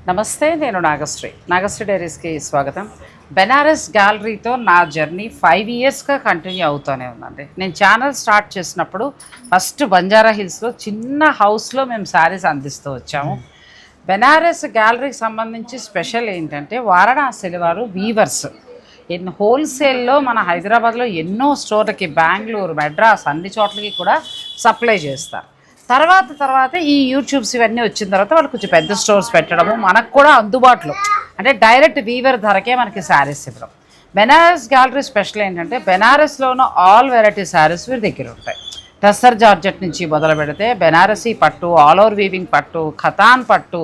నమస్తే, నేను నాగశ్రీ డైరీస్కి స్వాగతం. బెనారస్ గ్యాలరీతో నా జర్నీ 5 ఇయర్స్గా కంటిన్యూ అవుతూనే ఉందండి. నేను ఛానల్ స్టార్ట్ చేసినప్పుడు ఫస్ట్ బంజారా హిల్స్లో చిన్న హౌస్లో మేము శారీస్ అందిస్తూ వచ్చాము. బెనారస్ గ్యాలరీకి సంబంధించి స్పెషల్ ఏంటంటే వారణాసి వారు వీవర్స్ హోల్సేల్లో మన హైదరాబాద్లో ఎన్నో స్టోర్లకి, బెంగళూరు, మెడ్రాస్ అన్ని చోట్లకి కూడా సప్లై చేస్తారు. తర్వాత ఈ యూట్యూబ్స్ ఇవన్నీ వచ్చిన తర్వాత వాళ్ళు కొంచెం పెద్ద స్టోర్స్ పెట్టడము, మనకు కూడా అందుబాటులో అంటే డైరెక్ట్ వీవర్ ధరకే మనకి శారీస్ ఇవ్వడం. బెనారస్ గ్యాలరీ స్పెషల్ ఏంటంటే బెనారస్లోనూ ఆల్ వెరైటీ శారీస్ వీరి దగ్గర ఉంటాయి. టస్సర్ జార్జెట్ నుంచి మొదలు పెడితే బెనారసీ పట్టు, ఆల్ ఓవర్ వీవింగ్ పట్టు, ఖతాన్ పట్టు,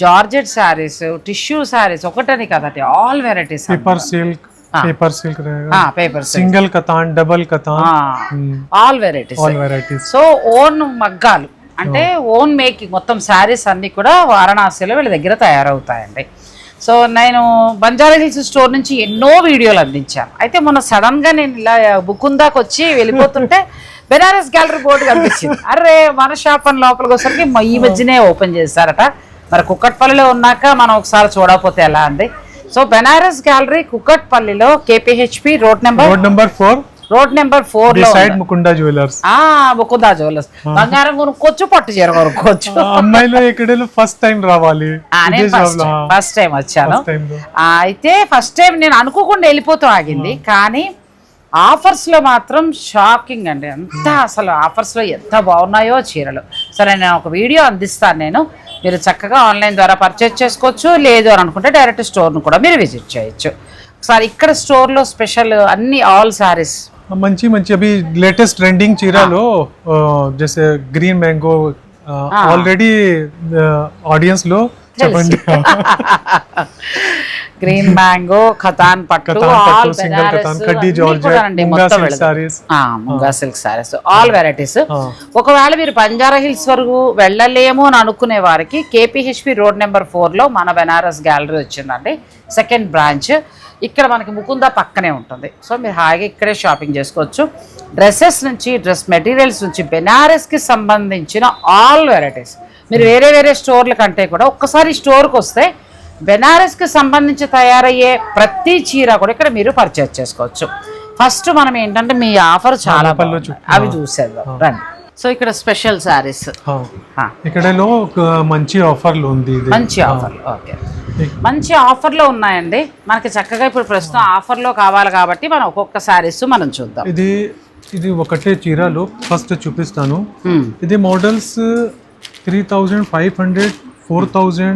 జార్జెట్ శారీస్, టిష్యూ శారీస్, ఒకటని కదటి ఆల్ వెరైటీస్, पेपर सिल्क रहेगा, पेपर सिंगल कतान, डबल कतान, ఆల్ వెరైటీస్. సో ఓన్ మగ్గాలు అంటే ఓన్ మేకింగ్ మొత్తం శారీస్ అన్నీ కూడా వారణాసిలో వీళ్ళ దగ్గర తయారవుతాయండి. సో నేను బంజారా హిల్స్ స్టోర్ నుంచి ఎన్నో వీడియోలు అందించాను. అయితే మొన్న సడన్గా నేను ఇలా బుకుందాకి వచ్చి వెళ్ళిపోతుంటే బెనారస్ గ్యాలరీ బోర్డు కనిపించింది. అరే మన షాప్ అని లోపలికి వచ్చేసరికి ఈ మధ్యనే ఓపెన్ చేశారట. మరి కుక్కట్పల్లిలో ఉన్నాక మనం ఒకసారి చూడకపోతే ఎలా అండి. సో బెనారస్ గ్యాలరీ కుక్కట్పల్లిలో కేపీహెచ్పి రోడ్ నెంబర్ 4 లో ముకుందా జ్యువెలర్స్. ముకుందా జ్యువెలర్స్. బంగారం కొనుక్కోవచ్చు, పట్టు చీర కొనుక్కోవచ్చు. అమ్మాయిలో ఇక్కడ ఫస్ట్ టైం రావాలి, ఫస్ట్ టైం వచ్చాను. అయితే ఫస్ట్ టైం నేను అనుకోకుండా వెళ్ళిపోతూ ఆగింది. కానీ ఆఫర్స్లో మాత్రం షాకింగ్ అండి. అంతా అసలు ఆఫర్స్లో ఎంత బాగున్నాయో చీరలు. సరే, నేను ఒక వీడియో అందిస్తాను. మీరు చక్కగా ఆన్లైన్ ద్వారా పర్చేజ్ చేసుకోవచ్చు. లేదు అని అనుకుంటే డైరెక్ట్ స్టోర్ను కూడా మీరు విజిట్ చేయొచ్చు. ఒకసారి ఇక్కడ స్టోర్లో స్పెషల్ అన్ని ఆల్ శారీస్ మంచి అभी లేటెస్ట్ ట్రెండింగ్ చీరలో జैसे గ్రీన్ మ్యాంగో ఆల్రెడీ ఆడియన్స్ లో చెప్పండి. గ్రీన్ మ్యాంగో, ఖతాన్ పట్టు, ఆల్ సింగిల్ ఖతాన్, కడ్డీ georgette, munga silk saris, all varieties. ఒకవేళ మీరు బంజారా హిల్స్ వరకు వెళ్ళలేము అని అనుకునే వారికి కేపీహెచ్పి రోడ్ నెంబర్ 4 లో మన బెనారస్ గ్యాలరీ వచ్చిందండి. సెకండ్ బ్రాంచ్ ఇక్కడ మనకి ముకుందా పక్కనే ఉంటుంది. సో మీరు హాయిగా ఇక్కడే షాపింగ్ చేసుకోవచ్చు. డ్రెస్సెస్ నుంచి, డ్రెస్ మెటీరియల్స్ నుంచి బెనారస్కి సంబంధించిన ఆల్ వెరైటీస్. మీరు వేరే స్టోర్ల కంటే కూడా ఒక్కసారి స్టోర్కి వస్తే బెనారస్కి సంబంధించి తయారయ్యే ప్రతి చీర కూడా ఇక్కడ మీరు పర్చేజ్ చేసుకోవచ్చు. ఫస్ట్ మనం ఏంటంటే మీ ఆఫర్ చాలా అవి చూసేద్దాం రండి. సో ఇక్కడ స్పెషల్ శారీస్ ఇక్కడలో మంచి ఆఫర్లు ఉంది. మంచి ఆఫర్లు, ఓకే, మంచి ఆఫర్లో ఉన్నాయండి. మనకి చక్కగా ఇప్పుడు ప్రస్తుతం ఆఫర్లో కావాలి కాబట్టి మనం ఒక్కొక్క శారీస్ మనం చూద్దాం. ఇది ఒకటే చీరలు ఫస్ట్ చూపిస్తాను. ఇది మోడల్స్ 3500, 4000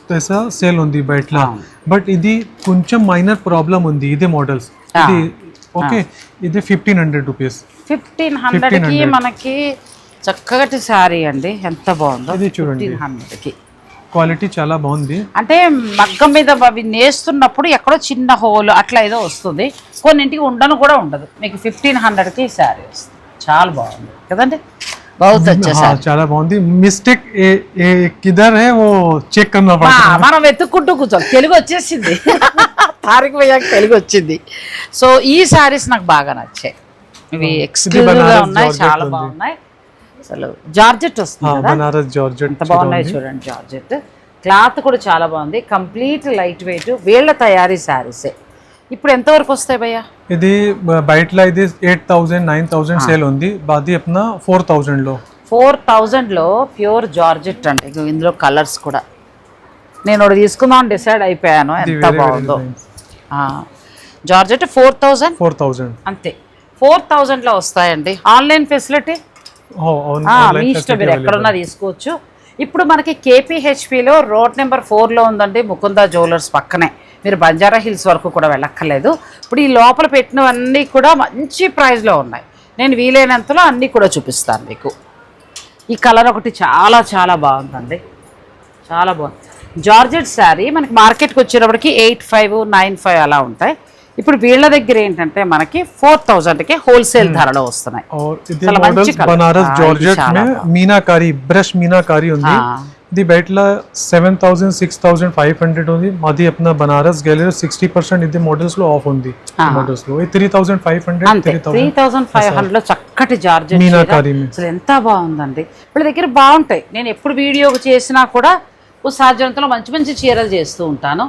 पैसा सेल ఉంది బయట. బట్ ఇది కొంచెం మైనర్ ప్రాబ్లం ఉంది. ఇదే మోడల్స్ ఇది ఓకే. ఇది 1500 రూపీస్. 1500కి మనకి చక్కటి శారీ అండి. ఎంత బాగుందో. ఇది చూడండి, 1500కి క్వాలిటీ చాలా బాగుంది. అంటే మగ్గం మీద అవి నేస్తున్నప్పుడు ఎక్కడో చిన్న హోల్ అట్లా ఏదో వస్తుంది. కొన్నింటికి ఉండను కూడా ఉండదు. మీకు 1500కి శారీ వస్తుంది. చాలా బాగుంది కదండి. बहुत अच्छा हाँ, చాలా బాగుంది. మిస్టేక్ కిదర్ హై వో చెక్ కర్నా పడతా. మనం వెతుక్కుంటూ కూర్చోాలి. తెలుగు వచ్చేసింది, తారీఖు పోయాక తెలుగు వచ్చింది. సో ఈ శారీస్ నాకు బాగా నచ్చాయి. ఇవి ఎక్స్క్లూజివ్గా ఉన్నాయి, చాలా బాగున్నాయి. అసలు జార్జెట్ వస్తుంది కదా, బనారస్ జార్జెట్ ఎంత బాగున్నాయి చూడండి. జార్జెట్ క్లాత్ కూడా చాలా బాగుంది. కంప్లీట్ లైట్ వెయిట్ వీళ్ళ తయారీ శారీసే. ఇప్పుడు ఎంతవరకు వస్తాయి భయ్యా? ఇది బయటలో ఇది 8000, 9000 సేల్ ఉంది. బాది అప్నా 4000 లో. 4000 లో ప్యూర్ జార్జెట్ అండి. ఇందులో కలర్స్ కూడా నేను ఒకటి తీసుకుందాం డిసైడ్ అయిపోయాను. ఎంత బాగుందో జార్జెట్. 4000 అంతే. 4000 లో వస్తాయండి. ఆన్లైన్ ఫెసిలిటీ మీ ఇష్టం, మీరు ఎక్కడున్నా తీసుకోవచ్చు. ఇప్పుడు మనకి కేపీహెచ్పిలో రోడ్ నెంబర్ 4 లో ఉందండి ముకుందా జ్యువెలర్స్ పక్కనే. మీరు బంజారా హిల్స్ వరకు కూడా వెళ్ళక్కర్లేదు. ఇప్పుడు ఈ లోపల పెట్టినవన్నీ కూడా మంచి ప్రైస్లో ఉన్నాయి. నేను వీలైనంతలో అన్నీ కూడా చూపిస్తాను మీకు. ఈ కలర్ ఒకటి చాలా చాలా బాగుందండి, చాలా బాగుంది. జార్జెట్ శారీ మనకి మార్కెట్కి వచ్చేటప్పటికి 8500, 9500 అలా ఉంటాయి. ఇప్పుడు వీళ్ళ దగ్గర ఏంటంటే మనకి 4000కి హోల్సేల్ ధరలో వస్తున్నాయి. బనారస్ జార్జెట్ మీనాకారి, బ్రష్ మీనాకారి ఉంది. ఇది బయటలో 7000, 6500 ఉంది. మాది అప్నా బనారస్ గ్యాలరీ 60% ఇది మోడల్స్ లో ఆఫ్ ఉంది. మోడల్స్ లో 3500, 3500 లో చక్కటి జార్జెట్ మీనాకారి అసలు ఎంత బాగుందండి. వీళ్ళ దగ్గర బాగుంటాయి. నేను ఎప్పుడు వీడియో చేసినా కూడా సాధ్యతలో మంచి మంచి చీరలు చేస్తూ ఉంటాను.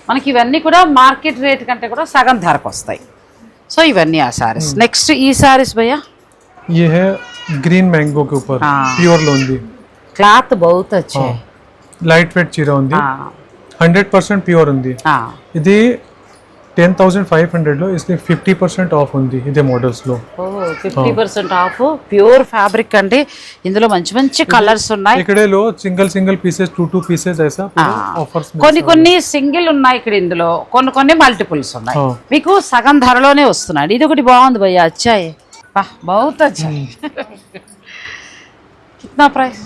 మనకి ఇవన్నీ కూడా మార్కెట్ రేట్ కంటే కూడా సగం ధరకు వస్తాయి. సో ఇవన్నీ ఆ సారీస్. నెక్స్ట్ ఈ సారీస్ భయ్యా ये है ग्रीन मैंगो के ऊपर प्योर लोंदी క్లాత్ బహుత్ అచ్చే. లైట్ వెయిట్ చీర ఉంది, 100% ప్యూర్ ఉంది. ఇది 10,500 లో ఇది 50% ఆఫ్ ఉంది. ఇదే మోడల్స్ లో 50% ఆఫ్ ప్యూర్ ఫ్యాబ్రిక్ అండి. ఇందులో మంచి మంచి కలర్స్ ఉన్నాయి. ఇక్కడలో సింగిల్ పీసెస్ 2 పీసెస్ ऐसा ఆఫర్స్ కొన్ని సింగిల్ ఉన్నాయి ఇక్కడ. ఇందులో కొన్ని మల్టిపుల్స్ ఉన్నాయి. మీకు సగం ధరలోనే వస్తున్నాయి. ఇది ఒకటి బాగుంది భయ్యా, అచ్చాయి बहुत अच्छा कितना प्राइस?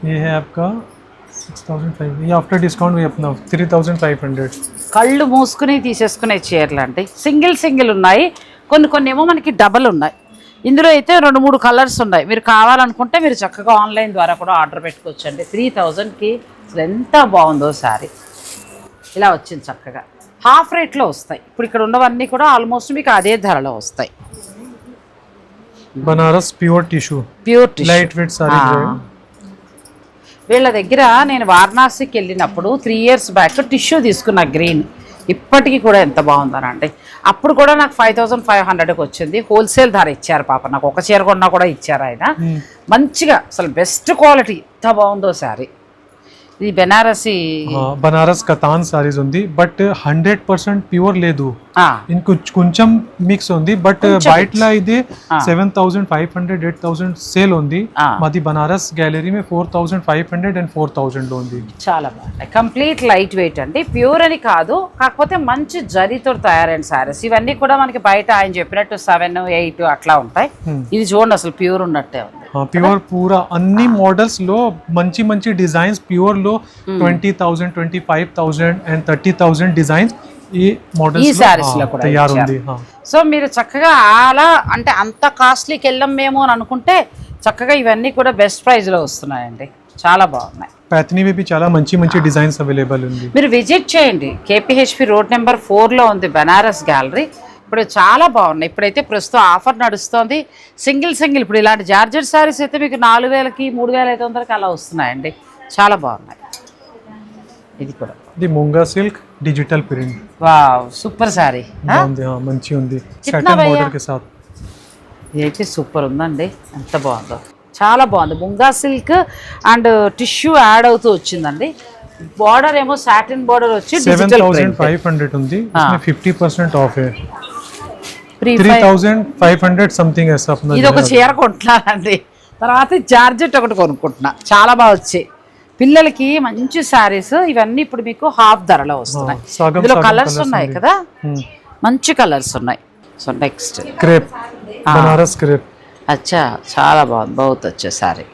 ये है आपका 6,500. ये आफ्टर डिस्काउंट भी अपना 3,500. కళ్ళు మూసుకుని తీసేసుకునే చీరలు అండి. సింగిల్ ఉన్నాయి, కొన్ని ఏమో మనకి డబల్ ఉన్నాయి. ఇందులో అయితే 2-3 కలర్స్ ఉన్నాయి. మీరు కావాలనుకుంటే మీరు చక్కగా ఆన్లైన్ ద్వారా కూడా ఆర్డర్ పెట్టుకోవచ్చండి. 3,000కి అసలు ఎంత బాగుందో సారీ. ఇలా వచ్చింది చక్కగా హాఫ్ రేట్లో వస్తాయి. ఇప్పుడు ఇక్కడ ఉన్నవన్నీ కూడా ఆల్మోస్ట్ మీకు అదే ధరలో వస్తాయి. Banaras pure tissue light weight sorry. వీళ్ళ దగ్గర నేను వారణాసికి వెళ్ళినప్పుడు 3 years బ్యాక్ టిష్యూ తీసుకున్న గ్రీన్. ఇప్పటికీ కూడా ఎంత బాగుందనండి. అప్పుడు కూడా నాకు 5,500కి వచ్చింది. హోల్సేల్ ధర ఇచ్చారు పాప. నాకు ఒక చీర కొన్నా కూడా ఇచ్చారు ఆయన. మంచిగా అసలు బెస్ట్ క్వాలిటీ. ఎంత బాగుందో సారీ. ఇది బనారస్ కతాన్ సారీస్ ఉంది, బట్ 100% ప్యూర్ లేదు. కొంచెం మిక్స్ ఉంది. బట్ బయటలో ఇది 7,500 8,000 సేల్ ఉంది. మాది బనారస్ గ్యాలరీ మే 4,500 and 4,000 లో ఉంది. చాలా బాగుంది. కంప్లీట్ లైట్ వెయిట్ అండి. ప్యూర్ అని కాదు, కాకపోతే మంచి జరీతో తయారైన సారీస్. ఇవన్నీ కూడా మనకి బయట ఆయన చెప్పినట్టు 7, 8 అట్లా ఉంటాయి. ఇది చూడండి అసలు ప్యూర్ ఉన్నట్టే ఉంది. ప్యూర్ పూరా అన్ని మోడల్స్ లో మంచి డిజైన్స్ ప్యూర్ లో 20,000 25,000 and 30,000 డిజైన్స్ ఈ మోడల్స్ ఈ సారీస్ లో కూడా తయారుంది. సో మీరు చక్కగా అలా అంటే అంత కాస్ట్లీకి వెళ్ళం మేము అని అనుకుంటే చక్కగా ఇవన్నీ కూడా బెస్ట్ ప్రైస్ లో వస్తున్నాయండి. చాలా బాగున్నాయి. पैथनी में भी చాలా మంచి డిజైన్స్ అవైలబుల్ ఉంది. మీరు విజిట్ చేయండి. KPHP రోడ్ నెంబర్ 4 లో ఉంది బనారస్ గ్యాలరీ. ఇప్పుడు చాలా బాగున్నాయి. ఇప్పుడైతే ప్రస్తుతం ఆఫర్ నడుస్తుంది. సింగిల్ ఇప్పుడు ఇలాంటి జార్జెట్ సారీస్ అయితే మీకు 4,000కి 3,500కి అలా వస్తున్నాయండి. చాలా బాగున్నాయి. ఇది కూడా ఇది munga silk digital print. Wow super sorry. మంచి ఉంది సాటిన్ బోర్డర్ కే సాత్. ఇదైతే సూపర్ ఉందండి. ఎంత బాగుందో, చాలా బాగుంది. Munga silk and tissue add అవుతూ వచ్చిందండి. బోర్డర్ ఏమో సాటిన్ బోర్డర్ వచ్చి 7,500 ఉంది. इसमें 50% ఆఫ్ है. 3,500 సంథింగ్ ऐसा अपना. ఇది ఒక చీర కొంటున్నానండి. తర్వాత జార్జెట్ ఒకటి కొనుక్కుంటున్నా. చాలా బాగా వచ్చాయి. పిల్లలకి మంచి సారీస్ ఇవన్నీ ఇప్పుడు మీకు హాఫ్ ధరలో వస్తున్నాయి. ఇందులో కలర్స్ ఉన్నాయి కదా, మంచి కలర్స్ ఉన్నాయి. So next crepe Banaras crepe. అచ్చా చాలా బాగుంది. బహుత్ వచ్చే సారీ.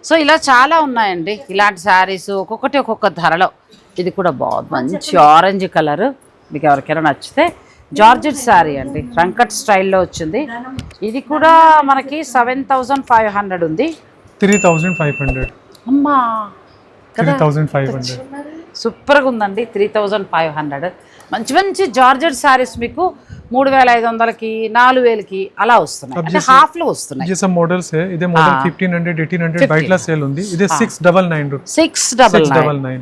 సో ఇలా చాలా ఉన్నాయండి ఇలాంటి శారీస్, ఒక్కొక్కటి ఒక్కొక్క ధరలో. ఇది కూడా బాగుంది. మంచి ఆరెంజ్ కలర్. మీకు ఎవరికైనా నచ్చితే జార్జెట్ శారీ అండి, రంకట్ స్టైల్లో వచ్చింది. ఇది కూడా మనకి 7,500 ఉంది. 3,500 అమ్మా 3,500 సూపర్గా ఉందండి. 3,500 మంచి జార్జెట్ శారీస్ మీకు 3,500కి 4,000కి అలా వస్తున్నాయి. అంటే హాఫ్ లో వస్తున్నాయి. ये सब मॉडल्स है. ఇదే మోడల్ 1,500 1,800 బయటలా సేల్ ఉంది. ఇదే 699 699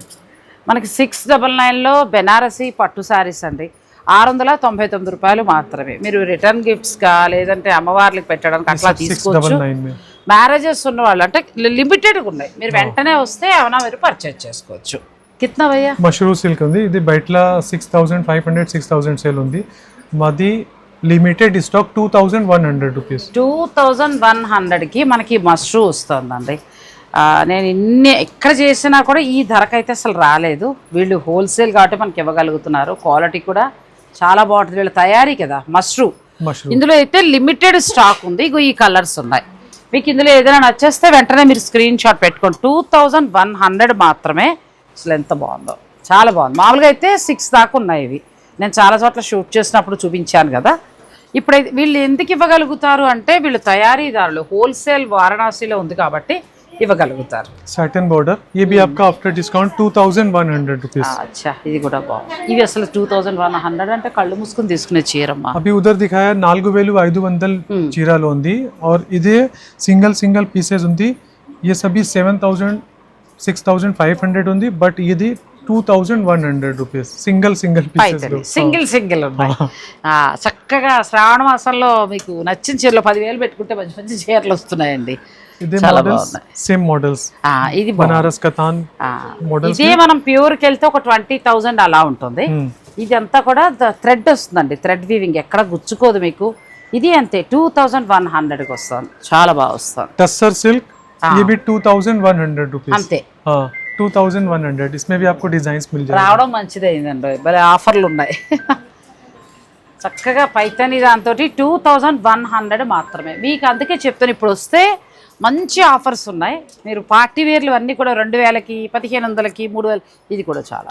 మనకి 699లో బెనారసి పట్టు శారీస్ అండి. 699 రూపాయలు మాత్రమే. మీరు రిటర్న్ గిఫ్ట్స్ గా లేదంటే అమ్మవార్లకు పెట్టడానికి అట్లా తీసుకోవచ్చు. మ్యారేజెస్ ఉన్న వాళ్ళు అంటే లిమిటెడ్గా ఉన్నాయి. మీరు వెంటనే వస్తే ఏమైనా మీరు పర్చేజ్ చేసుకోవచ్చు. కిतना భయ్యా? మష్రూ సిల్క్ ఉంది. ఇది బయటలా 6,500 6,000 సేల్ ఉంది. మాది లిమిటెడ్ స్టాక్ 2,100 రూపీస్. 2,100కి మనకి మష్రూ వస్తుందండి. నేను ఎక్కడ చేసినా కూడా ఈ ధరకైతే అసలు రాలేదు. వీళ్ళు హోల్సేల్ కాబట్టి మనకి ఇవ్వగలుగుతున్నారు. క్వాలిటీ కూడా చాలా బాగుంటుంది. వీళ్ళ తయారీ కదా మష్రూ. ఇందులో అయితే లిమిటెడ్ స్టాక్ ఉంది. ఈ కలర్స్ ఉన్నాయి. మీకు ఇందులో ఏదైనా నచ్చేస్తే వెంటనే మీరు స్క్రీన్ షాట్ పెట్టుకోండి. 2,100 మాత్రమే. అసలు ఎంత బాగుందో, చాలా బాగుంది. మామూలుగా అయితే 6 దాకా ఉన్నాయి ఇవి. నేను చాలా చోట్ల షూట్ చేసినప్పుడు చూపించాను కదా. ఇప్పుడైతే వీళ్ళు ఎందుకు ఇవ్వగలుగుతారు అంటే వీళ్ళు తయారీదారులు, హోల్సేల్ వారణాసిలో ఉంది కాబట్టి ఇవ్వగలుగుతారు. Satin border. ये भी आपका आफ्टर डिस्काउंट 2,100 रुपीस. अच्छा ఇది కూడా బాగుంది. ఇవి అసలు 2,100 అంటే కళ్ళు మూసుకొని తీసుకునే చీరమ్మా. అవి ఉదర్ దిఖాయా 4,500 చీరలో ఉంది. और ఇదే సింగిల్ పీసెస్ ఉంది. ये सभी 7,000 6,500 ఉంది, బట్ ఇది 2,100 రూపీస్ సింగిల్ పీసెస్. సింగిల్ ఉన్నాయి. చక్కగా శ్రావణ మాసంలో మీకు నచ్చిన చీరలు 10,000 పెట్టుకుంటే మంచి మంచి చీరలు వస్తున్నాయండి. చాలా బాగున్నాయి. Same models. ఇది బనారస్ కతాన్ మోడల్స్. ఇదే మనం ప్యూర్కి వెళ్తే ఒక 20,000 అలా ఉంటుంది. ఇది అంతా కూడా థ్రెడ్ వస్తుందండి, థ్రెడ్ వీవింగ్, ఎక్కడ గుచ్చుకోదు మీకు. ఇది అంతే 2,100కి వస్తుంది, చాలా బాగా వస్తుంది. टस्सर सिल्क ये भी 2,100 रुपीस. అంతే 2,100. इसमें भी आपको डिजाइन्स मिल जाएंगे. రావడం మంచిదే అయిందండి, భలే ఆఫర్లు ఉన్నాయి. చక్కగా పైతని దాంతో 2,100 మాత్రమే మీకు. అందుకే చెప్తాను, ఇప్పుడు వస్తే మంచి ఆఫర్స్ ఉన్నాయి. మీరు పార్టీ వేర్లు అన్నీ కూడా 2,000కి, 1,500కి, 3,000. ఇది కూడా చాలా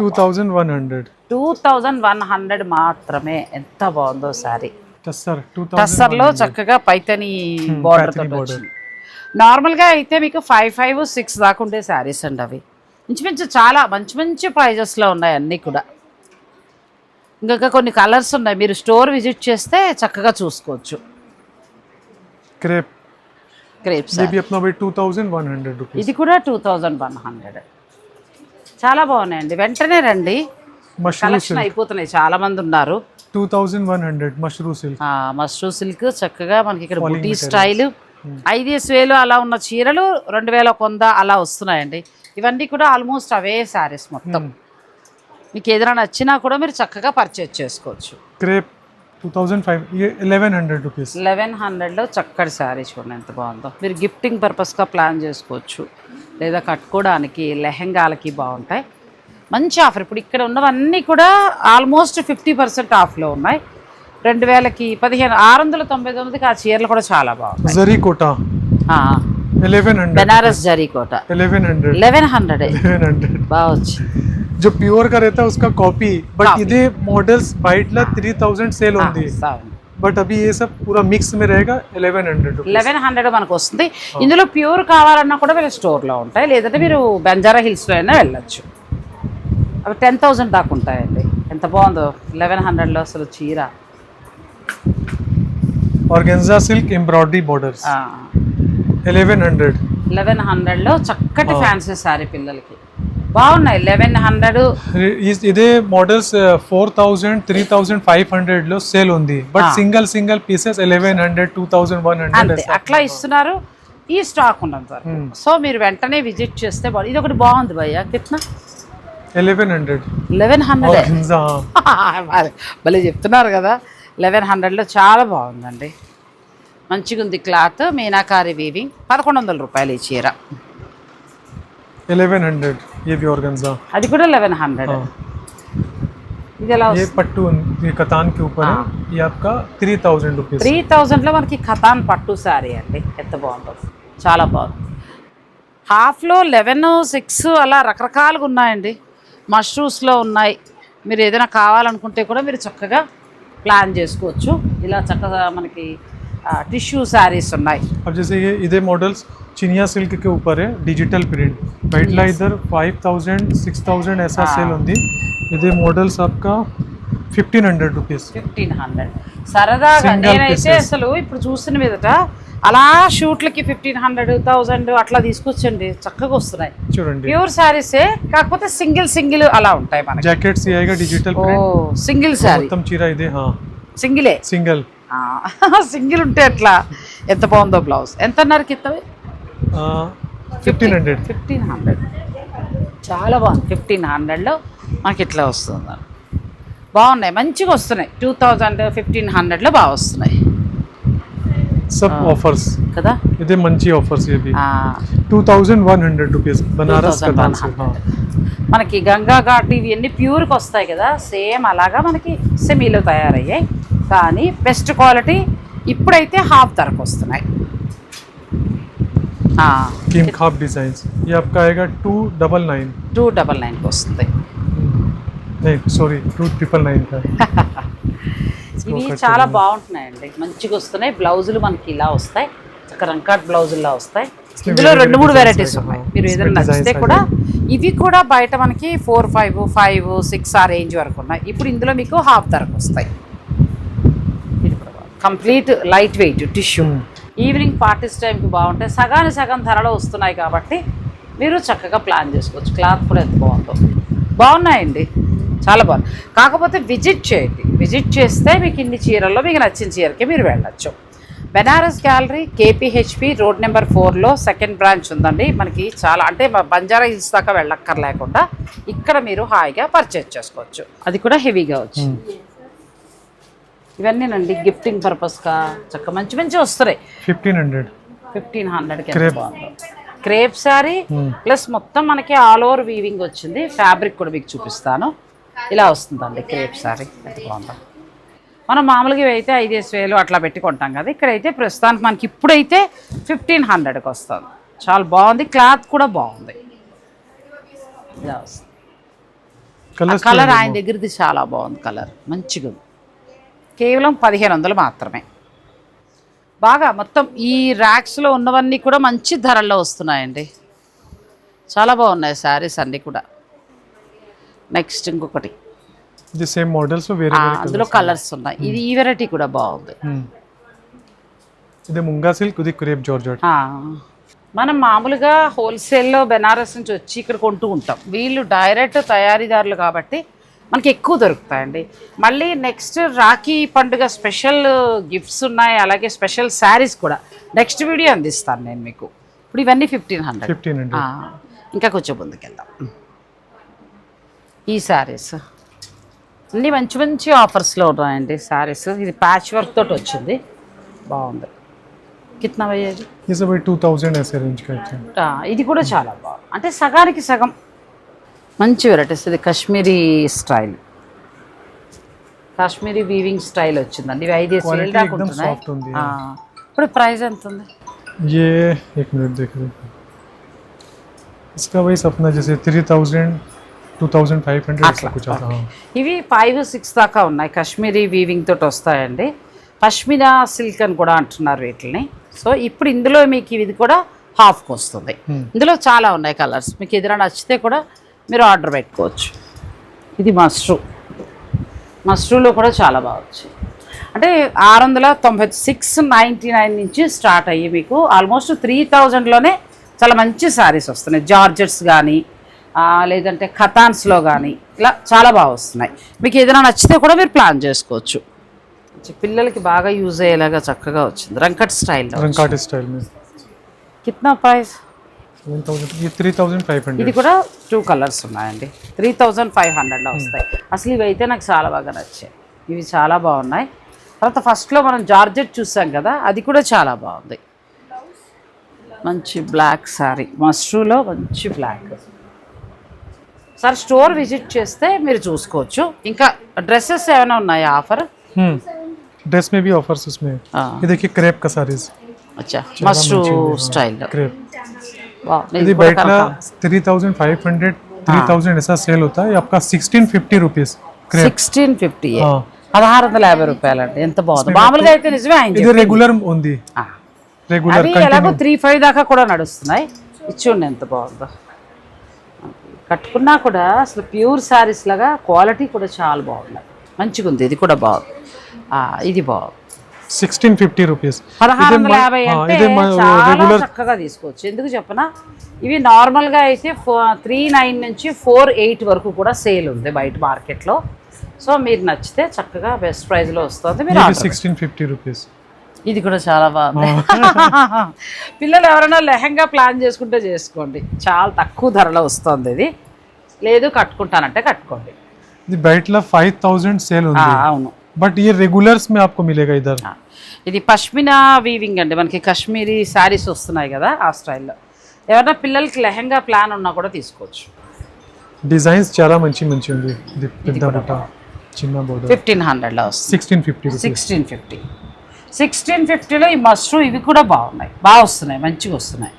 2,100 మాత్రమే. ఎంత బాగుందో సారీ. టస్సర్లో చక్కగా పైతని బోర్డర్ తోటి వచ్చింది. నార్మల్గా అయితే మీకు 5, 6 దాకా ఉండే శారీస్ అండి. అవి ఇంచుమించు చాలా మంచి మంచి ప్రైజెస్లో ఉన్నాయి అన్నీ కూడా. ఇంకా కొన్ని కలర్స్ ఉన్నాయి, మీరు స్టోర్ విజిట్ చేస్తే చక్కగా చూసుకోవచ్చు. క్రేప్స్ ఇది కూడా 2,100. చాలా బాగున్నాయండి, వెంటనే రండి, కలెక్షన్ అయిపోతున్నాయి. చాలా మంది ఉన్నారు. 2,100 మష్రూ సిల్క్ చక్కగా మనకి ఇక్కడ బుటీ స్టైల్ 5,000 అలా ఉన్న చీరలు 2,100 అలా వస్తున్నాయండి. ఇవన్నీ కూడా ఆల్మోస్ట్ అవే శారీస్ మొత్తం. మీకు ఏదైనా నచ్చినా కూడా మీరు చక్కగా పర్చేజ్ చేసుకోవచ్చు. Crepe 2,500 rupees. 1,100లో చక్కటి శారీ చూడండి ఎంత బాగుందో. మీరు గిఫ్టింగ్ పర్పస్గా ప్లాన్ చేసుకోవచ్చు, లేదా కట్టుకోవడానికి లెహెంగాలకి బాగుంటాయి. మంచి ఆఫర్. ఇప్పుడు ఇక్కడ ఉన్నవన్నీ కూడా ఆల్మోస్ట్ 50% ఆఫ్లో ఉన్నాయి. 2,000కి 699కి ఆ చీరలు కూడా చాలా బాగుంటాయి. జరీ కోటా 1,100. బెనారస్ జరీ కోటా 1,100 బాగా వచ్చింది. जो प्योर का रहता है उसका कॉपी, बट इधे मॉडल्स वाइट ला 3,000 सेल होती है, बट अभी ये सब पूरा मिक्स में रहेगा 1,100 మనకు వస్తుంది. ఇందులో ప్యూర్ కావాలన్నా కూడా వీళ్ళ స్టోర్లో ఉంటాయి, లేదంటే మీరు బంజారా హిల్స్లో అయినా వెళ్ళొచ్చు. అవి 10,000 దాకా ఉంటాయండి. ఎంత బాగుందో 1,100లో అసలు చీర. ఆర్గెన్జా సిల్క్ ఎంబ్రాయిడరీ బోర్డర్స్ 1,100లో చక్కటి ఫ్యాన్సీ సారీ పిల్లలకి బాగున్నాయి. 1,100. ఇదే మోడల్స్ 4,000, 3,500 లో సేల్ ఉంది, బట్ సింగిల్ పీసెస్ 1,100, 2,100 అంతే అట్లా ఇస్తున్నారు. ఈ స్టాక్ ఉన్నంత వరకు. సో మీరు వెంటనే విజిట్ చేస్తే బాగుంది. ఇది ఒకటి బాగుంది భయ్యా, కిట్నా 1,100. భలే చెప్తున్నారు కదా. 1,100లో చాలా బాగుందండి, మంచిగా ఉంది క్లాత్. మీనాకారి వీవింగ్ 1,100 రూపాయలు ఈ చీర. 1,100 ये भी ऑर्गेन्जा. అది కూడా 1,100. ఇది ఎలా ये पट्टू ये कतान के ऊपर है, ये आपका 3,000 रुपीस. 3,000లో మనకి ఖతాన్ పట్టు సారీ అండి. ఎంత బాగుందో, చాలా బాగుంది. హాఫ్లో 11, 6 అలా రకరకాలుగా ఉన్నాయండి. మష్రూమ్స్లో ఉన్నాయి. మీరు ఏదైనా కావాలనుకుంటే కూడా మీరు చక్కగా ప్లాన్ చేసుకోవచ్చు. ఇలా చక్కగా మనకి టిష్యూ శారీస్ ఉన్నాయి. अब जैसे ये इधे मॉडल्स चिनिया सिल्क के ऊपर है, डिजिटल प्रिंट. बैठला इधर 5,000, 6,000 ऐसा सेल ఉంది. ఇదే మోడల్స్ आपका 1,500 రూపీస్. 1,500 సరదాగా. నేనైతే అసలు ఇప్పుడు చూసిన మీదట అలా షూట్లకి 1,500, 1,000 అట్లా తీసుకొచ్చండి, చక్కగా వస్తున్నాయి. చూడండి ప్యూర్ శారీసే, కాకపోతే సింగిల్ అలా ఉంటాయి మనకి. జాకెట్స్ ఆయేగా డిజిటల్ ప్రింట్. సింగిల్ శారీ మొత్తం చీర ఇదే. సింగిల్ ఉంటే ఎట్లా. ఎంత బాగుందో బ్లౌజ్. ఎంత అన్నారు కిత్తవి? 1,500. చాలా బాగుంది. 1,500లో మనకి ఇట్లా వస్తుంది. బాగున్నాయి, మంచిగా వస్తున్నాయి. 2,000, 1,500లో బాగా వస్తున్నాయి. सब ऑफर्स కదా. ఇదే మంచి ఆఫర్స్. ఇవి 2,100 రూపీస్ బనారస్ కతాన్. మనకి గంగా ఘాట్ ఇవన్నీ ప్యూర్కి వస్తాయి కదా, సేమ్ అలాగా మనకి సెమీలో తయారయ్యాయి, కానీ బెస్ట్ క్వాలిటీ. ఇప్పుడైతే హాఫ్ ధరకు వస్తున్నాయి. कीम खाप डिजाइन्स ये आपका आएगा 299. 299 వస్తుంది. नहीं सॉरी 299 का. ఇవి చాలా బాగుంటున్నాయండి, మంచిగా వస్తున్నాయి. బ్లౌజులు మనకి ఇలా వస్తాయి, రంకాట్ బ్లౌజుల్లా వస్తాయి. ఇందులో 2-3 వెరైటీస్ ఉన్నాయి. మీరు ఏదైనా నచ్చితే కూడా. ఇవి కూడా బయట మనకి 4, 5, 6 ఆ రేంజ్ వరకు ఉన్నాయి. ఇప్పుడు ఇందులో మీకు హాఫ్ ధరకు వస్తాయి. ఇది కూడా complete light weight tissue. Evening parties టైంకి బాగుంటాయి. సగానికి సగం ధరలో వస్తున్నాయి కాబట్టి మీరు చక్కగా ప్లాన్ చేసుకోవచ్చు. క్లాత్ కూడా ఎంత బాగుందో, బాగున్నాయండి, చాలా బాగుంది. కాకపోతే విజిట్ చేయండి, విజిట్ చేస్తే మీకు ఇన్ని చీరల్లో మీకు నచ్చిన చీరకి మీరు వెళ్ళచ్చు. Banaras gallery KPHB road number 4లో సెకండ్ బ్రాంచ్ ఉందండి. మనకి చాలా అంటే బంజారా హిల్స్ దాకా వెళ్ళక్కర్లేకుండా ఇక్కడ మీరు హాయిగా పర్చేజ్ చేసుకోవచ్చు. అది కూడా హెవీగా వచ్చింది. ఇవన్నీనండి గిఫ్టింగ్ పర్పస్గా చక్కగా మంచి మంచి వస్తున్నాయి. 1500కి ఎంత బాగుందో. క్రేప్ శారీ ప్లస్ మొత్తం మనకి ఆల్ ఓవర్ వీవింగ్ వచ్చింది. ఫ్యాబ్రిక్ కూడా మీకు చూపిస్తాను. ఇలా వస్తుందండి క్రేప్ శారీ, ఎంత బాగుందో. మనం మామూలుగా అయితే 5,000 అట్లా పెట్టుకుంటాం కదా, ఇక్కడైతే ప్రస్తుతానికి మనకి ఇప్పుడైతే 1500కి వస్తుంది. చాలా బాగుంది, క్లాత్ కూడా బాగుంది. ఇలా వస్తుంది. కలర్ ఆయన దగ్గరది చాలా బాగుంది, కలర్ మంచిగా ఉంది. కేవలం 1500 మాత్రమే. బాగా మొత్తం ఈ ర్యాక్స్లో ఉన్నవన్నీ కూడా మంచి ధరల్లో వస్తున్నాయండి. చాలా బాగున్నాయి శారీస్ అన్నీ కూడా. నెక్స్ట్ ఇంకొకటి సేమ్ మోడల్స్ అందులో కలర్స్ ఉన్నాయి. ఇది ఈ వెరైటీ కూడా బాగుంది. ఇది ముంగా సిల్క్, ఇది క్రేప్ జార్జెట్. మనం మామూలుగా హోల్సేల్లో బెనారస్ నుంచి వచ్చి ఇక్కడ కొంటూ ఉంటాం. వీళ్ళు డైరెక్ట్ తయారీదారులు కాబట్టి మనకి ఎక్కువ దొరుకుతాయండి. మళ్ళీ నెక్స్ట్ రాఖీ పండుగ స్పెషల్ గిఫ్ట్స్ ఉన్నాయి, అలాగే స్పెషల్ శారీస్ కూడా నెక్స్ట్ వీడియో అందిస్తాను నేను మీకు. ఇప్పుడు ఇవన్నీ 1500. ఇంకా కొంచెం ముందుకెళ్దాం. ఈ శారీస్ అన్నీ మంచి మంచి ఆఫర్స్లో ఉన్నాయండి శారీస్. ఇది ప్యాచ్ వర్క్ తోటి వచ్చింది, బాగుంది. కిतना भैया जी? ये सब 2000 ऐसे रेंज का है. ఇది కూడా చాలా బాగుంది, అంటే సగానికి సగం మంచి వెరైటీస్. ఇది Kashmiri style, Kashmiri weaving style వచ్చిందండి. ఇవి 5,000 దాకా ఉంటున్నాయి. ఇప్పుడు ప్రైస్ ఎంత ఉంది? ये एक मिनट देख रहे हैं, इसका वही अपना जैसे 3000 2500 ऐसा कुछ आता है. ఇవి 5-6 దాకా ఉన్నాయి. కాశ్మీరీ వీవింగ్ తోటి వస్తాయండి. పష్మినా సిల్క్ అని కూడా అంటున్నారు వీటిని. సో ఇప్పుడు ఇందులో మీకు ఇది కూడా హాఫ్కి వస్తుంది. ఇందులో చాలా ఉన్నాయి కలర్స్. మీకు ఏదైనా నచ్చితే కూడా మీరు ఆర్డర్ పెట్టుకోవచ్చు. ఇది మస్ట్రూలో కూడా చాలా బాగుంది. అంటే 699 నుంచి స్టార్ట్ అయ్యి మీకు ఆల్మోస్ట్ 3000లోనే చాలా మంచి శారీస్ వస్తున్నాయి. జార్జెట్స్ కానీ లేదంటే ఖతాన్స్లో కానీ ఇలా చాలా బాగా వస్తున్నాయి. మీకు ఏదైనా నచ్చితే కూడా మీరు ప్లాన్ చేసుకోవచ్చు. పిల్లలకి బాగా యూజ్ అయ్యేలాగా చక్కగా వచ్చింది. రంకట్ స్టైల్. కిतना ప్రైస్? 3500. ఇది కూడా 2 కలర్స్ ఉన్నాయండి. 3500లో వస్తాయి. అసలు ఇవి అయితే నాకు చాలా బాగా నచ్చాయి. ఇవి చాలా బాగున్నాయి. తర్వాత ఫస్ట్లో మనం జార్జెట్ చూసాం కదా, అది కూడా చాలా బాగుంది. మంచి బ్లాక్ శారీ, మస్ట్రూలో మంచి బ్లాక్. సార్ స్టోర్ విజిట్ చేస్తే మీరు చూసుకోవచ్చు. ఇంకా డ్రెస్సెస్ ఏమైనా ఉన్నాయా ఆఫర్? ड्रेस में भी ऑफर्स उसमें. ये देखिए क्रेप का सारीज. अच्छा मस्ट्रू स्टाइल क्रेप. वाह, ये बैठला 3500 3000 ऐसा सेल होता है. ये आपका 1650 रुपीस क्रेप. 1650 1650 రూపాయలండి. ఎంత బాగుంది. మామూలుగా అయితే నిజమే ఆయన ఇది రెగ్యులర్ ఉంది. రెగ్యులర్ ఎలాగో 3-5 దాకా కూడా నడుస్తున్నాయి. ఇచ్చుండి ఎంత బాగుందో. కట్టుకున్నా కూడా అసలు ప్యూర్ శారీస్ లాగా క్వాలిటీ కూడా చాలా బాగున్నాయి. మంచిగా ఉంది. ఇది కూడా బాగుంది. ఇది బాగుంది. 1650 రూపీస్. 1650 అంటే చాలా చక్కగా తీసుకోవచ్చు. ఎందుకు చెప్పనా, ఇవి నార్మల్గా అయితే 39 నుంచి 48 వరకు కూడా సేల్ ఉంది బయట మార్కెట్లో. సో మీరు నచ్చితే చక్కగా బెస్ట్ ప్రైస్లో వస్తుంది. మీరు 1650 రూపీస్. ఇది కూడా చాలా బాగుంది. పిల్లలు ఎవరైనా లెహంగా ప్లాన్ చేసుకుంటే చేసుకోండి, చాలా తక్కువ ధరలో వస్తుంది. ఇది లేదు కట్టుకుంటానంటే కట్టుకోండి. ఇది బయటలో 5000 సేల్ ఉంది. అవును, బట్ ये रेगुलर्स में आपको मिलेगा इधर. ఇది పష్మినా వీవింగ్ అండి. మనకి కాశ్మీరీ శారీస్ వస్తున్నాయి కదా, ఆ స్టైల్లో. ఎవరైనా పిల్లలకి లెహంగా ప్లాన్ ఉన్నా కూడా తీసుకోవచ్చు. డిజైన్స్ చాలా మంచి ఉంది. ఇది పెద్ద బుట్ట, చిన్న బోర్డర్. 1500లో వస్తుంది. 1650. 1650లో ఈ మష్రూమ్ ఇవి కూడా బాగున్నాయి, బాగా వస్తున్నాయి, మంచిగా వస్తున్నాయి.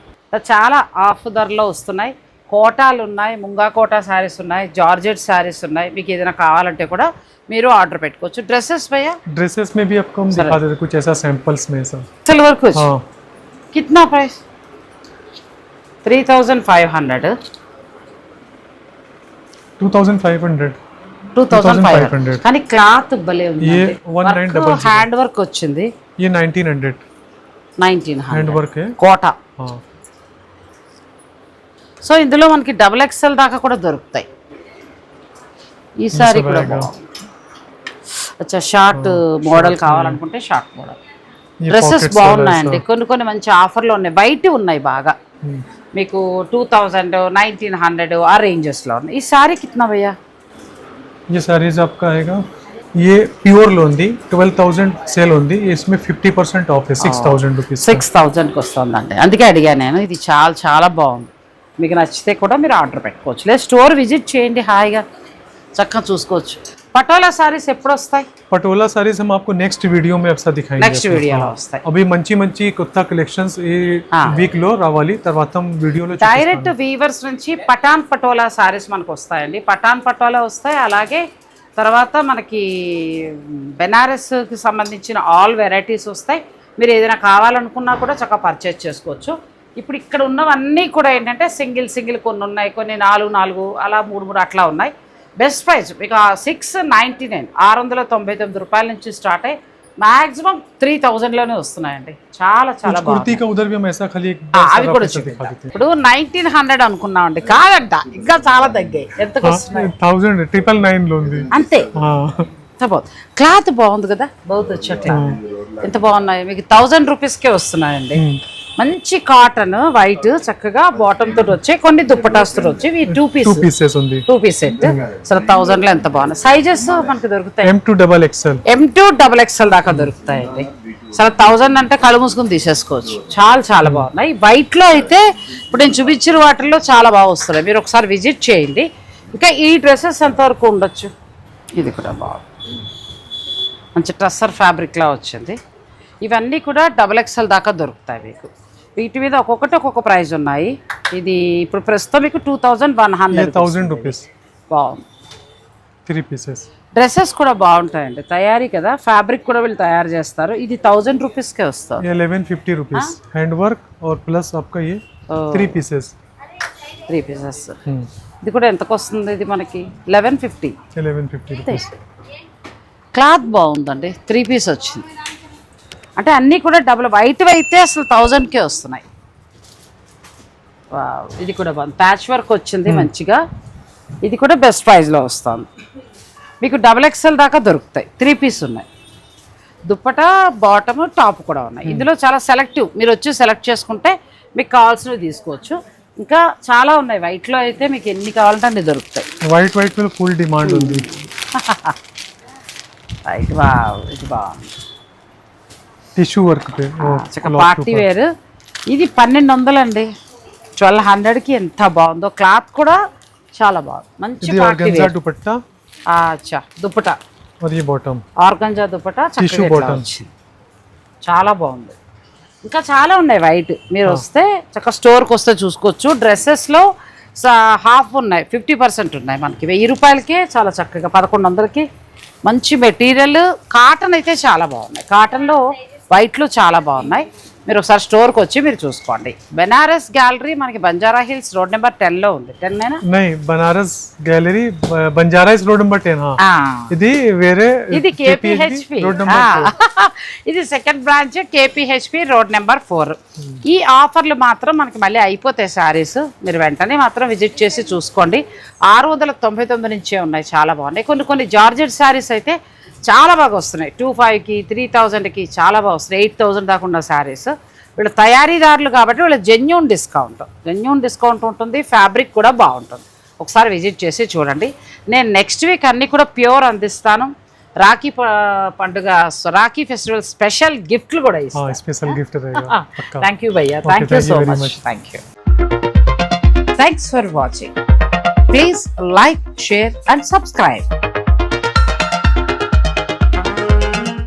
చాలా ఆఫ్ ధరలో వస్తున్నాయి. కోటాలు ఉన్నాయి, ముంగా కోటా శారీస్ ఉన్నాయి, జార్జెట్ శారీస్ ఉన్నాయి. మీకు ఏదైనా కావాలంటే కూడా మీరు ఆర్డర్ పెట్టుకోవచ్చు. డ్రెస్సెస్ भैया? ड्रेसेस में भी आपको हम दिखा देते कुछ ऐसा सैंपल्स में सब. सिल्वर कुछ. कितना प्राइस? 3500. 2500. కానీ క్లాత్ భలే ఉంది. ये 1900 హ్యాండ్ వర్క్ వచ్చింది. ये 1900 హ్యాండ్ వర్క్ है. కోటా. సో ఇందులో మనకి XXL దాకా కూడా దొరుకుతాయి. ఈ సారీ కూడా బాగుంది. అచ్చా షార్ట్ మోడల్ కావాలనుకుంటే షార్ట్ మోడల్. డ్రెస్సెస్ బాగున్నాయండి, కొన్ని మంచి ఆఫర్లు ఉన్నాయి. వైట్ ఉన్నాయి బాగా, మీకు 2000 1900 ఆ రేంజెస్లో ఉన్నాయి. ఈ సారీ కిतना भैया? ये सारीज आपका आएगा, ये प्योर లో ఉంది 12,000 సేల్ ఉంది, इसमें 50% ఆఫ్ है 6,000 రూపీస్. 6,000కి వస్తుందండి, అందుకే అడిగాను నేను. ఇది చాలా చాలా బాగుంది. మీకు నచ్చితే కూడా మీరు ఆర్డర్ పెట్టుకోవచ్చు, లేదా స్టోర్ విజిట్ చేయండి, హాయిగా చక్కగా చూసుకోవచ్చు. పటోలా సారీస్ ఎప్పుడు వస్తాయి? పటోలా సారీస్ हम आपको नेक्स्ट वीडियो में आपसा दिखाएंगे. నెక్స్ట్ వీడియోలో వస్తాయి. అవి మంచి కొత్త కలెక్షన్స్ ఈ వీక్ లో రావాలి, తర్వాత వీడియోలో డైరెక్ట్ వీవర్స్ నుంచి పఠాన్ పటోలా సారీస్ మనకు వస్తాయండి. పఠాన్ పటోలా వస్తాయి, అలాగే తర్వాత మనకి బెనారస్కి సంబంధించిన ఆల్ వెరైటీస్ వస్తాయి. మీరు ఏదైనా కావాలనుకున్నా కూడా చక్కగా పర్చేస్ చేసుకోవచ్చు. ఇప్పుడు ఇక్కడ ఉన్నవన్నీ కూడా ఏంటంటే సింగిల్ కొన్ని ఉన్నాయి, కొన్ని 4 అలా 3 అట్లా ఉన్నాయి. బెస్ట్ ప్రైస్ మీకు 699 699 రూపాయల నుంచి స్టార్ట్ అయ్యి మ్యాక్సిమం 3000లోనే వస్తున్నాయండి. చాలా చాలా బాగుంది. అవి కూడా ఇప్పుడు 1900 అనుకున్నామండి, కాదంట ఇంకా చాలా తగ్గాయి. ఎంతకు వస్తున్నాయి? 999 అంతే. క్లాత్ బాగుంది కదా, బౌత్ వచ్చేట్లా ఎంత బాగున్నాయి. మీకు 1000 రూపీస్కే వస్తున్నాయండి. మంచి కాటన్ వైట్ చక్కగా బాటమ్ తోటి వచ్చే, కొన్ని దుప్పటాస్ వచ్చి 2 పీస్ సెట్. అసలు 1000లో ఎంత బాగున్నాయి. సైజెస్ మనకి దొరుకుతాయి M2 దాకా దొరుకుతాయండి. అసలు 1000 అంటే కళ్ళు మూసుకుని తీసేసుకోవచ్చు. చాలా చాలా బాగున్నాయి. వైట్ లో అయితే ఇప్పుడు నేను చూపించిన వాటిల్లో చాలా బాగా వస్తున్నాయి, మీరు ఒకసారి విజిట్ చేయండి. ఇంకా ఈ డ్రెస్సెస్ ఎంతవరకు ఉండొచ్చు? ఇది కూడా బాగుంది, మంచి టస్సర్ ఫ్యాబ్రిక్ లా వచ్చింది. ఇవన్నీ కూడా XXL దాకా దొరుకుతాయి మీకు. వీటి మీద ఒక్కొక్క ప్రైస్ ఉన్నాయి. ఇది ఇప్పుడు ప్రస్తుతం మీకు 2100 రూపీస్. బాగుంది. 3 పీసెస్. డ్రెస్సెస్ కూడా బాగుంటాయండి, తయారీ కదా, ఫ్యాబ్రిక్ కూడా వీళ్ళు తయారు చేస్తారు. ఇది 1000 రూపీస్కే వస్తుంది. 1150 రూపీస్ హ్యాండ్ వర్క్ और प्लस आपका ये 3 पीसेस. ఇది కూడా ఎంతకు వస్తుంది? ఇది మనకి 1150 రూపీస్. క్లాత్ బాగుందండి, 3 పీస్ వచ్చింది. అంటే అన్నీ కూడా డబుల్ వైట్ అయితే అసలు 1000కే వస్తున్నాయి. ఇది కూడా బాగుంది, ప్యాచ్ వర్క్ వచ్చింది మంచిగా. ఇది కూడా బెస్ట్ ప్రైస్లో వస్తుంది. మీకు XXL దాకా దొరుకుతాయి. 3 పీస్ ఉన్నాయి. దుప్పట బాటమ్ టాప్ కూడా ఉన్నాయి. ఇందులో చాలా సెలెక్టివ్, మీరు వచ్చి సెలెక్ట్ చేసుకుంటే మీకు కావాల్సినవి తీసుకోవచ్చు. ఇంకా చాలా ఉన్నాయి. వైట్లో అయితే మీకు ఎన్ని కావాలంటే అన్ని దొరుకుతాయి. వైట్ మీద ఫుల్ డిమాండ్ ఉంది. వైట్ ఇది బాగుంది, టిష్యూ వర్క్ పార్టీ వేర్. ఇది 1200 అండి, 1200కి ఎంత బాగుందో. క్లాత్ కూడా చాలా బాగుంది, మంచి party wear. Dupatta organza dupatta చాలా బాగుంది. ఇంకా చాలా ఉన్నాయి వైట్. మీరు వస్తే చక్కగా స్టోర్కి వస్తే చూసుకోవచ్చు. డ్రెస్సెస్లో హాఫ్ ఉన్నాయి, 50% ఉన్నాయి. మనకి 1000 రూపాయలకే చాలా చక్కగా 1100కి మంచి మెటీరియల్. కాటన్ అయితే చాలా బాగున్నాయి, కాటన్లో వైట్లు చాలా బాగున్నాయి. మీరు ఒకసారి స్టోర్కి వచ్చి మీరు చూసుకోండి. బెనారస్ గ్యాలరీ మనకి బంజారా హిల్స్ రోడ్ నెంబర్ 10లో ఉంది. 10 Banaras gallery Banjara hills road number 10. ఇది వేరే, ఇది KPHP రోడ్ నెంబర్ 4. ఇది second branch KPHP road number 4. ఈ ఆఫర్లు మాత్రం మనకి మళ్ళీ అయిపోతాయి సారీస్. మీరు వెంటనే మాత్రం విజిట్ చేసి చూసుకోండి. 699 నుంచే ఉన్నాయి, చాలా బాగున్నాయి. కొన్ని జార్జెట్ సారీస్ అయితే చాలా బాగా వస్తున్నాయి. 2500కి 3000కి చాలా బాగా వస్తున్నాయి. 8000 దాకా ఉన్న శారీస్. వీళ్ళు తయారీదారులు కాబట్టి వీళ్ళు జెన్యూన్ డిస్కౌంట్ ఉంటుంది. ఫ్యాబ్రిక్ కూడా బాగుంటుంది. ఒకసారి విజిట్ చేసి చూడండి. నేను నెక్స్ట్ వీక్ అన్నీ కూడా ప్యూర్ అందిస్తాను. రాఖీ పండుగ, రాఖీ ఫెస్టివల్ స్పెషల్ గిఫ్ట్లు కూడా ఇస్తాను. థ్యాంక్ యూ భయ్యా, thank you so much. Thanks for watching. Please like, share and subscribe.